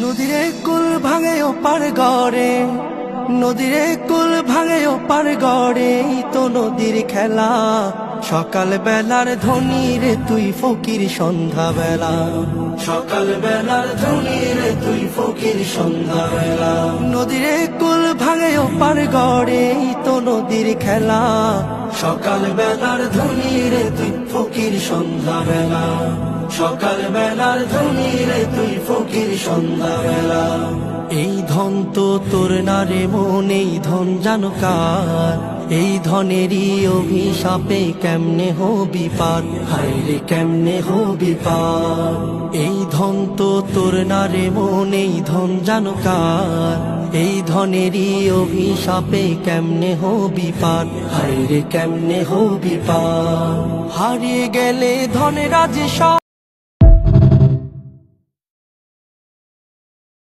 নদীরে কুল ভাঙে ওপার গড়ে, নদীরে কুল ভাঙে ওপার গড়ে, এই তো নদীর খেলা। সকাল বেলার ধনী রে তুই ফকির সন্ধ্যা বেলা, সকাল বেলার ধনী রে তুই ফকির সন্ধ্যা বেলা। নদীরে কুল ভাঙে ওপার গড়ে, এই তো নদীর খেলা। সকাল বেলার ধনী রে তুই ফকির সন্ধ্যা বেলা, সকাল বেলার ধনী রে তুই ফকির সন্ধ্যা বেলা। এই ধন তো তোর না রে মন, এই ধন জানো কার? এই ধনেরই অভিশাপে কেমনে হবি পার, হায় রে কেমনে হবি পার। এই ধন তো তোর না রে মন, এই ধন জানো কার? এই ধনেরই অভিশাপে কেমনে হবি পার, হায় রে কেমনে হবি পার। হারিয়ে গেলে ধনের রাজে সব